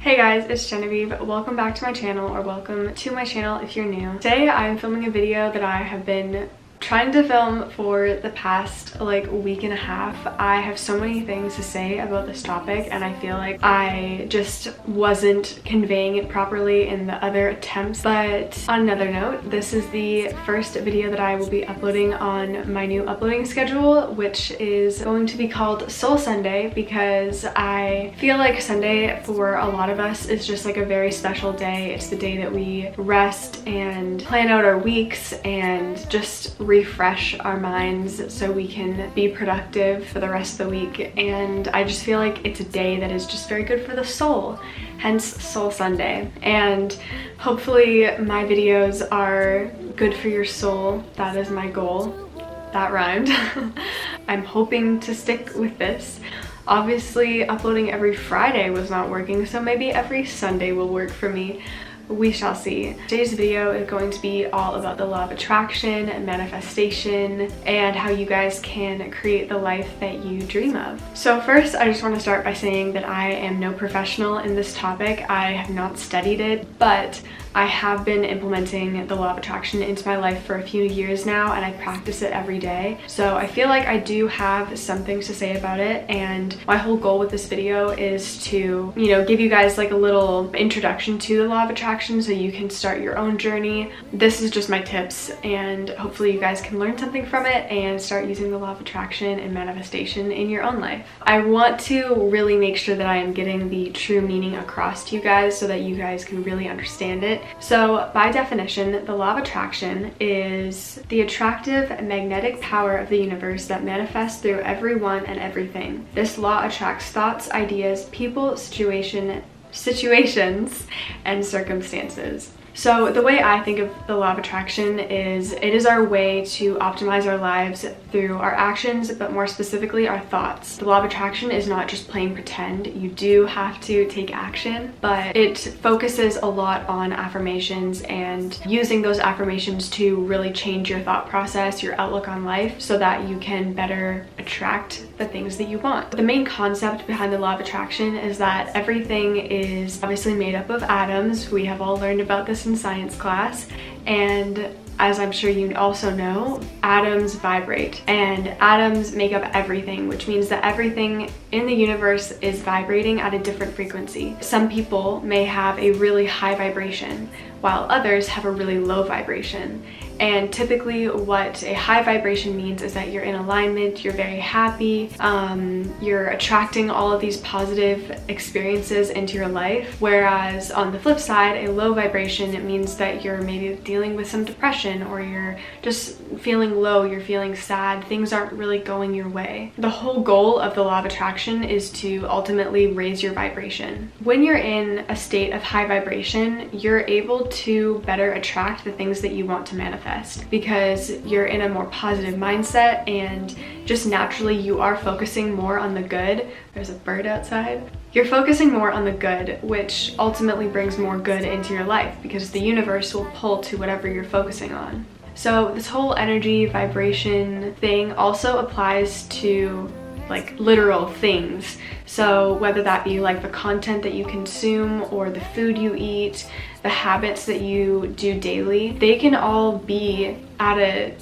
Hey guys, it's Genevieve. Welcome back to my channel, or welcome to my channel if you're new. Today I'm filming a video that I have been trying to film for the past week and a half. I have so many things to say about this topic and I feel like I just wasn't conveying it properly in the other attempts. But on another note, this is the first video that I will be uploading on my new uploading schedule, which is going to be called Soul Sunday, because I feel like Sunday for a lot of us is just like a very special day. It's the day that we rest and plan out our weeks and just refresh our minds so we can be productive for the rest of the week. And I just feel like it's a day that is just very good for the soul, hence Soul Sunday. And hopefully my videos are good for your soul. That is my goal. That rhymed. I'm hoping to stick with this. Obviously uploading every Friday was not working, so maybe every Sunday will work for me. We shall see. Today's video is going to be all about the law of attraction and manifestation and how you guys can create the life that you dream of. So first, I just want to start by saying that I am no professional in this topic. I have not studied it, but I have been implementing the law of attraction into my life for a few years now, and I practice it every day. So I feel like I do have some things to say about it, and my whole goal with this video is to, give you guys like a little introduction to the law of attraction so you can start your own journey. This is just my tips, and hopefully you guys can learn something from it and start using the law of attraction and manifestation in your own life. I want to really make sure that I am getting the true meaning across to you guys so that you guys can really understand it. So by definition, the law of attraction is the attractive magnetic power of the universe that manifests through everyone and everything. This law attracts thoughts, ideas, people, situations, and circumstances. So the way I think of the law of attraction is it is our way to optimize our lives through our actions, but more specifically our thoughts. The law of attraction is not just plain pretend. You do have to take action, but it focuses a lot on affirmations and using those affirmations to really change your thought process, your outlook on life, so that you can better attract the things that you want. The main concept behind the law of attraction is that everything is obviously made up of atoms. We have all learned about this in science class, and as I'm sure you also know, atoms vibrate and atoms make up everything, which means that everything in the universe is vibrating at a different frequency. Some people may have a really high vibration while others have a really low vibration. And typically what a high vibration means is that you're in alignment, you're very happy, you're attracting all of these positive experiences into your life. Whereas on the flip side, a low vibration, it means that you're maybe dealing with some depression, or you're just feeling low, you're feeling sad, things aren't really going your way. The whole goal of the law of attraction is to ultimately raise your vibration. When you're in a state of high vibration, you're able to better attract the things that you want to manifest, because you're in a more positive mindset and just naturally you are focusing more on the good. There's a bird outside. You're focusing more on the good, which ultimately brings more good into your life because the universe will pull to whatever you're focusing on. So this whole energy vibration thing also applies to literal things. So whether that be like the content that you consume or the food you eat, the habits that you do daily, they can all be at a,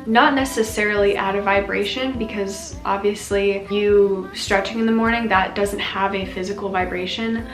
not necessarily at a vibration, because obviously you stretching in the morning, that doesn't have a physical vibration,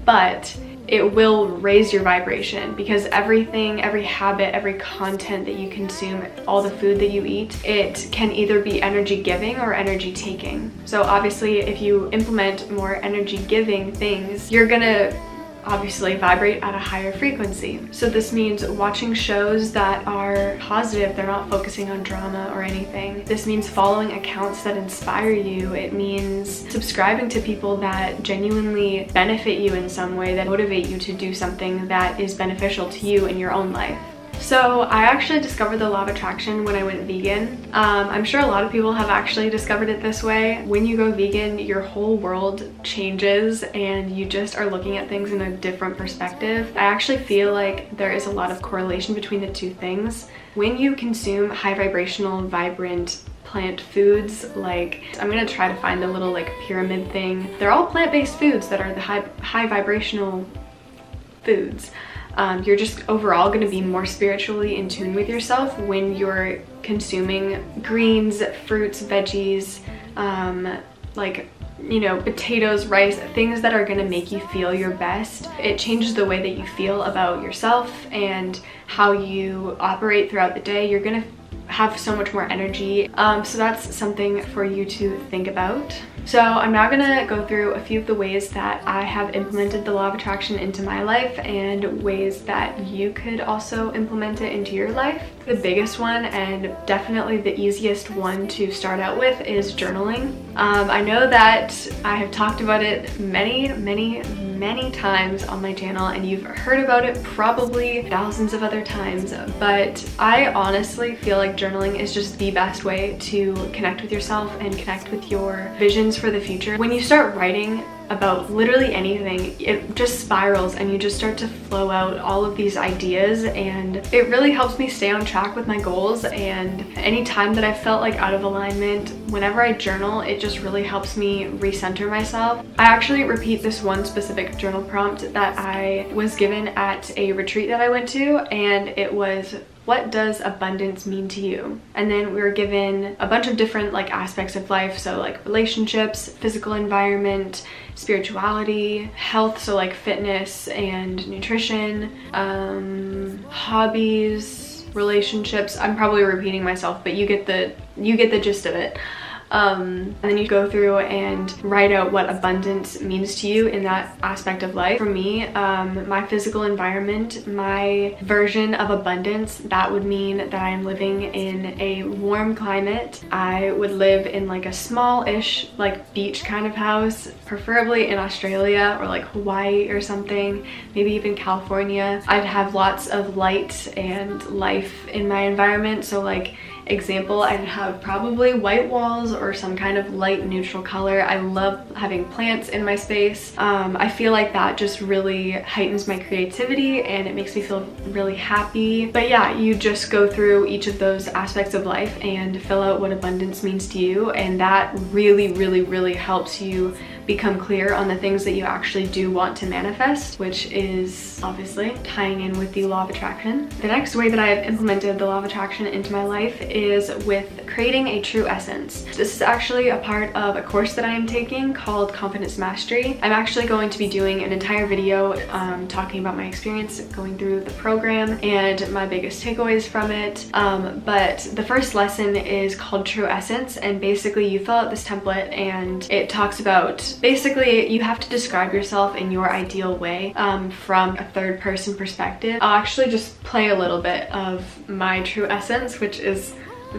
but it will raise your vibration, because everything, every habit, every content that you consume, all the food that you eat, it can either be energy giving or energy taking. So obviously if you implement more energy giving things, you're gonna obviously vibrate at a higher frequency. So this means watching shows that are positive, they're not focusing on drama or anything. This means following accounts that inspire you. It means subscribing to people that genuinely benefit you in some way, that motivate you to do something that is beneficial to you in your own life. So I actually discovered the law of attraction when I went vegan. I'm sure a lot of people have actually discovered it this way. When you go vegan, your whole world changes and you just are looking at things in a different perspective. I actually feel like there is a lot of correlation between the two things. When you consume high vibrational, vibrant, plant foods. Like, I'm gonna try to find the little like pyramid thing. They're all plant-based foods that are the high vibrational foods. You're just overall going to be more spiritually in tune with yourself when you're consuming greens, fruits, veggies, like, you know, potatoes, rice, things that are going to make you feel your best. It changes the way that you feel about yourself and how you operate throughout the day. You're going to have so much more energy. So that's something for you to think about. So I'm now gonna go through a few of the ways that I have implemented the law of attraction into my life and ways that you could also implement it into your life. The biggest one, and definitely the easiest one to start out with, is journaling. I know that I have talked about it many times on my channel, and you've heard about it probably thousands of other times, but I honestly feel like journaling is just the best way to connect with yourself and connect with your visions for the future. When you start writing about literally anything, it just spirals and you just start to flow out all of these ideas, and it really helps me stay on track with my goals. And any time that I felt like out of alignment, whenever I journal, it just really helps me recenter myself. I actually repeat this one specific journal prompt that I was given at a retreat that I went to, and it was, what does abundance mean to you? And then we were given a bunch of different like aspects of life, so like relationships, physical environment, spirituality, health, so like fitness and nutrition, hobbies, relationships. I'm probably repeating myself, but you get the gist of it. And then you go through and write out what abundance means to you in that aspect of life. For me, my physical environment, my version of abundance, that would mean that I am living in a warm climate. I would live in like a small-ish like beach kind of house, preferably in Australia or like Hawaii or something, maybe even California. I'd have lots of light and life in my environment, so like example, I'd have probably white walls or some kind of light neutral color. I love having plants in my space. I feel like that just really heightens my creativity and it makes me feel really happy. But yeah, you just go through each of those aspects of life and fill out what abundance means to you, and that really helps you become clear on the things that you actually do want to manifest, which is obviously tying in with the law of attraction. The next way that I have implemented the law of attraction into my life is with creating a true essence. This is actually a part of a course that I am taking called Confidence Mastery. I'm actually going to be doing an entire video talking about my experience going through the program and my biggest takeaways from it. But the first lesson is called True Essence, and basically you fill out this template and it talks about, basically you have to describe yourself in your ideal way from a third person perspective. I'll actually just play a little bit of my true essence, which is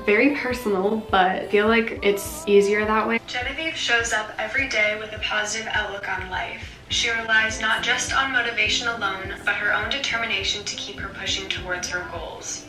very personal, but I feel like it's easier that way. Genevieve shows up every day with a positive outlook on life. She relies not just on motivation alone, but her own determination to keep her pushing towards her goals.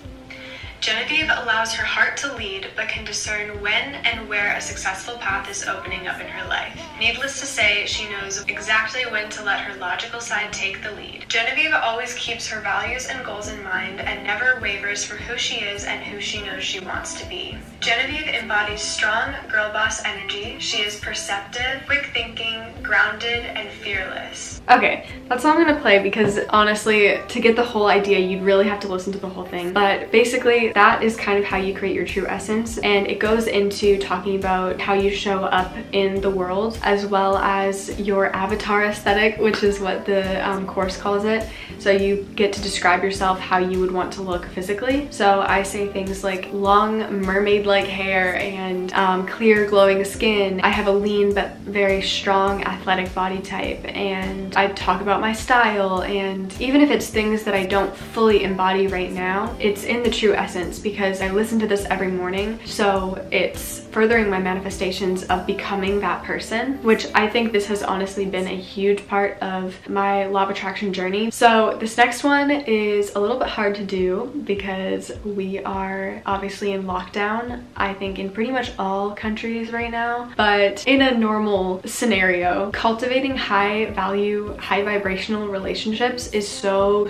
Genevieve allows her heart to lead, but can discern when and where a successful path is opening up in her life. Needless to say, she knows exactly when to let her logical side take the lead. Genevieve always keeps her values and goals in mind and never wavers from who she is and who she knows she wants to be. Genevieve embodies strong girl boss energy. She is perceptive, quick thinking, grounded, and fearless. Okay, that's all I'm gonna play because honestly, to get the whole idea, you'd really have to listen to the whole thing. But basically, that is kind of how you create your true essence, and it goes into talking about how you show up in the world, as well as your avatar aesthetic, which is what the course calls it. So you get to describe yourself how you would want to look physically. So I say things like long mermaid-like hair and clear glowing skin. I have a lean but very strong athletic body type, and I talk about my style, and even if it's things that I don't fully embody right now, it's in the true essence because I listen to this every morning, so it's furthering my manifestations of becoming that person, which I think this has honestly been a huge part of my law of attraction journey. So this next one is a little bit hard to do because we are obviously in lockdown. I think, in pretty much all countries right now. But in a normal scenario, cultivating high value, high vibrational relationships is so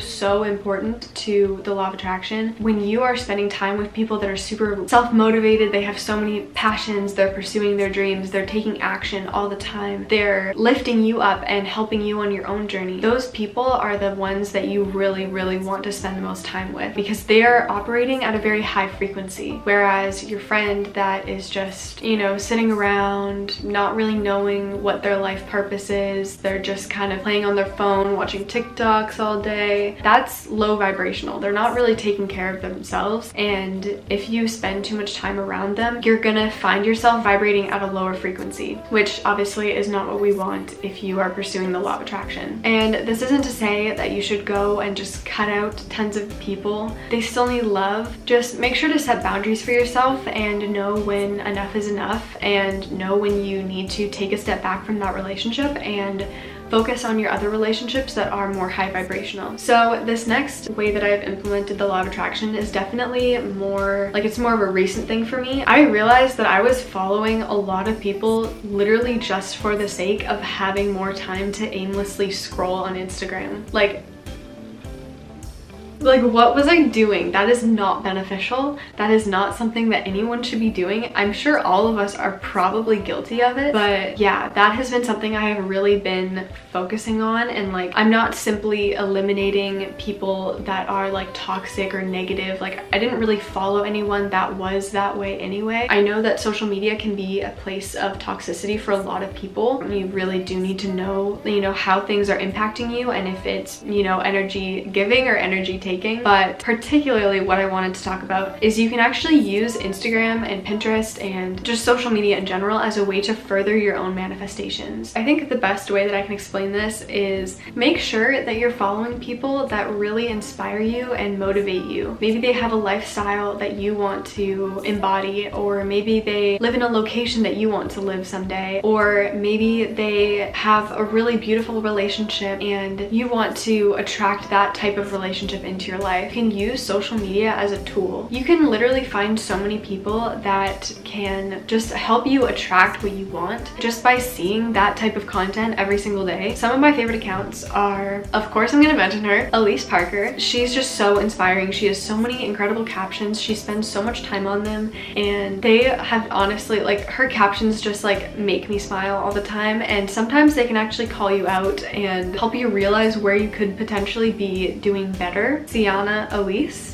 important to the law of attraction. When you are spending time with people that are super self-motivated, they have so many passions, they're pursuing their dreams, they're taking action all the time, they're lifting you up and helping you on your own journey. Those people are the ones that you really want to spend the most time with, because they are operating at a very high frequency. Whereas your friend that is just, you know, sitting around, not really knowing what their life purpose is, they're just kind of playing on their phone, watching TikToks all day, that's low vibrational. They're not really taking care of themselves, and if you spend too much time around them, you're gonna find yourself vibrating at a lower frequency, which obviously is not what we want if you are pursuing the law of attraction. And this isn't to say that you should go and just cut out tons of people. They still need love. Just make sure to set boundaries for yourself and know when enough is enough, and know when you need to take a step back from that relationship and focus on your other relationships that are more high vibrational. So this next way that I've implemented the law of attraction is definitely more like, it's more of a recent thing for me. I realized that I was following a lot of people literally just for the sake of having more time to aimlessly scroll on Instagram. Like, what was I doing? That is not beneficial. That is not something that anyone should be doing. I'm sure all of us are probably guilty of it, but yeah, that has been something I have really been focusing on. And like, I'm not simply eliminating people that are like toxic or negative. Like, I didn't really follow anyone that was that way anyway. I know that social media can be a place of toxicity for a lot of people. You really do need to know, you know, how things are impacting you, and if it's, you know, energy giving or energy taking. But particularly what I wanted to talk about is you can actually use Instagram and Pinterest and just social media in general as a way to further your own manifestations. I think the best way that I can explain this is make sure that you're following people that really inspire you and motivate you. Maybe they have a lifestyle that you want to embody, or maybe they live in a location that you want to live someday, or maybe they have a really beautiful relationship and you want to attract that type of relationship into your life. You can use social media as a tool. You can literally find so many people that can just help you attract what you want just by seeing that type of content every single day. Some of my favorite accounts are, of course I'm gonna mention her, Elise Parker. She's just so inspiring. She has so many incredible captions. She spends so much time on them, and they have honestly, like, her captions just like make me smile all the time, and sometimes they can actually call you out and help you realize where you could potentially be doing better. Sajana Elise.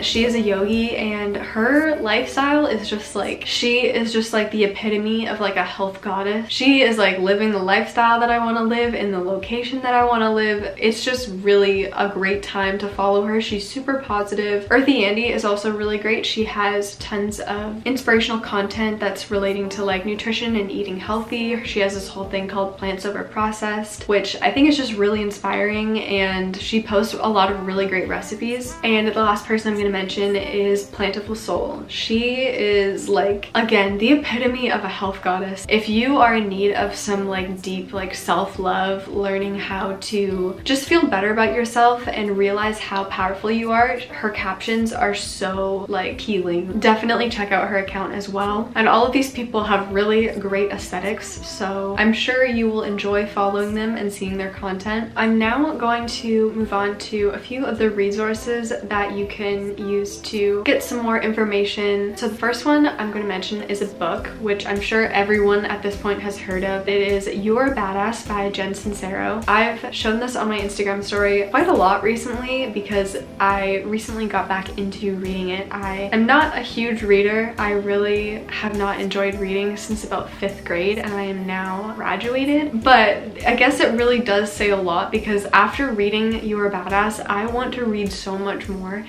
She is a yogi, and her lifestyle is just like, she is just like the epitome of like a health goddess. She is like living the lifestyle that I want to live in the location that I want to live. It's just really a great time to follow her. She's super positive. Earthy Andy is also really great. She has tons of inspirational content that's relating to like nutrition and eating healthy. She has this whole thing called Plants Over Processed, which I think is just really inspiring, and she posts a lot of really great recipes. And the last person I'm going to mention is Plantiful Soul. She is like, again, the epitome of a health goddess. If you are in need of some like deep like self-love, learning how to just feel better about yourself and realize how powerful you are, her captions are so like healing. Definitely check out her account as well. And all of these people have really great aesthetics, so I'm sure you will enjoy following them and seeing their content. I'm now going to move on to a few of the resources that you can use to get some more information. So the first one I'm going to mention is a book, which I'm sure everyone at this point has heard of. It is You're a Badass by Jen Sincero. I've shown this on my Instagram story quite a lot recently because I recently got back into reading it. I am not a huge reader. I really have not enjoyed reading since about 5th grade, and I am now graduated. But I guess it really does say a lot, because after reading You're a Badass, I want to read so much more.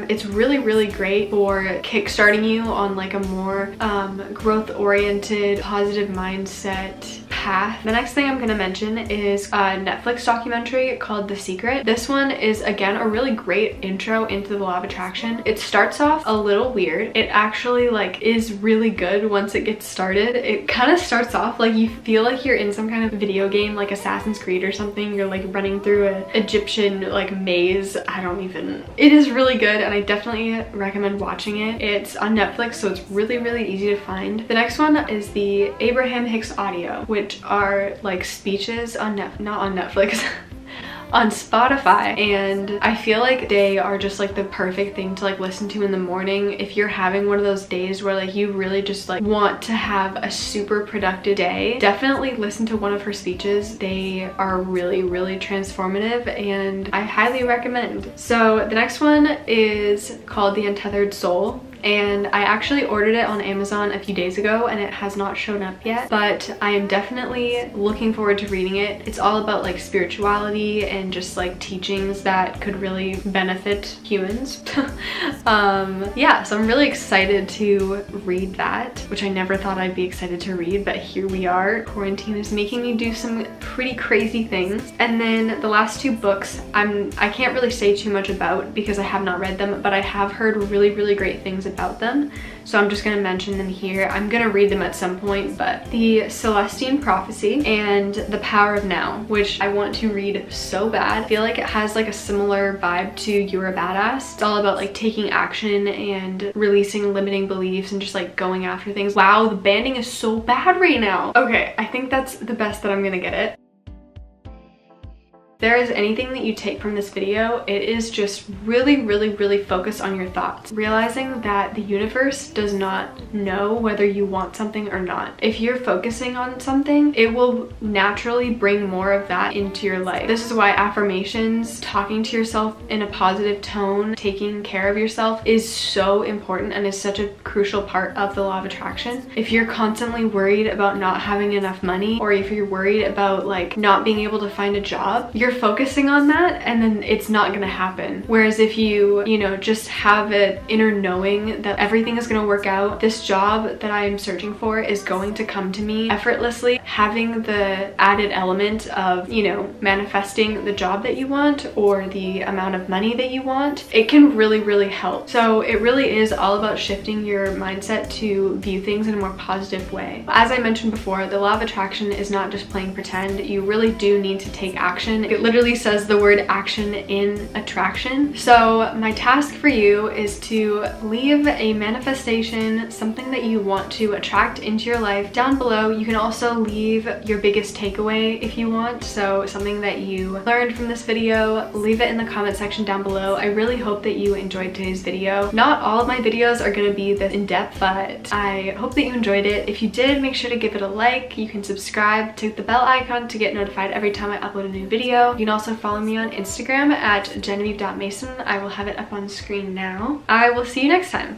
It's really great for kickstarting you on like a more growth-oriented, positive mindset path. The next thing I'm going to mention is a Netflix documentary called The Secret. This one is, again, a really great intro into the law of attraction. It starts off a little weird. It actually like is really good once it gets started. It kind of starts off like you feel like you're in some kind of video game, like Assassin's Creed or something. You're like running through an Egyptian like maze. It is really good. good and I definitely recommend watching it. It's on Netflix, so it's really, really easy to find. The next one is the Abraham Hicks audio, which are like speeches on not on Netflix. On Spotify, and I feel like they are just like the perfect thing to like listen to in the morning if you're having one of those days where like you really just like want to have a super productive day. Definitely listen to one of her speeches. They are really, really transformative and I highly recommend. So the next one is called The Untethered Soul, and I actually ordered it on Amazon a few days ago and it has not shown up yet, but I am definitely looking forward to reading it. It's all about like spirituality and just like teachings that could really benefit humans. Yeah, so I'm really excited to read that, which I never thought I'd be excited to read, but here we are. Quarantine is making me do some pretty crazy things. And then the last two books I can't really say too much about because I have not read them, but I have heard really, really great things about them, so I'm just gonna mention them here. I'm gonna read them at some point, but The Celestine Prophecy and The Power of Now, which I want to read so bad. I feel like it has like a similar vibe to You're a Badass. It's all about like taking action and releasing limiting beliefs and just like going after things. Wow, the banding is so bad right now. Okay, I think that's the best that I'm gonna get it. If there is anything that you take from this video, it is just really, really, really focus on your thoughts. Realizing that the universe does not know whether you want something or not. If you're focusing on something, it will naturally bring more of that into your life. This is why affirmations, talking to yourself in a positive tone, taking care of yourself is so important and is such a crucial part of the law of attraction. If you're constantly worried about not having enough money, or if you're worried about like not being able to find a job, you're focusing on that and then it's not gonna happen. Whereas if you know, just have an inner knowing that everything is gonna work out, this job that I am searching for is going to come to me effortlessly, having the added element of, you know, manifesting the job that you want or the amount of money that you want, it can really, really help. So it really is all about shifting your mindset to view things in a more positive way. As I mentioned before, the law of attraction is not just playing pretend. You really do need to take action. It literally says the word action in attraction. So my task for you is to leave a manifestation, something that you want to attract into your life, down below. You can also leave your biggest takeaway if you want. So something that you learned from this video, leave it in the comment section down below. I really hope that you enjoyed today's video. Not all of my videos are going to be this in-depth, but I hope that you enjoyed it. If you did, make sure to give it a like. You can subscribe to the bell icon to get notified every time I upload a new video. You can also follow me on Instagram at genevieve.mason. I will have it up on screen now. I will see you next time.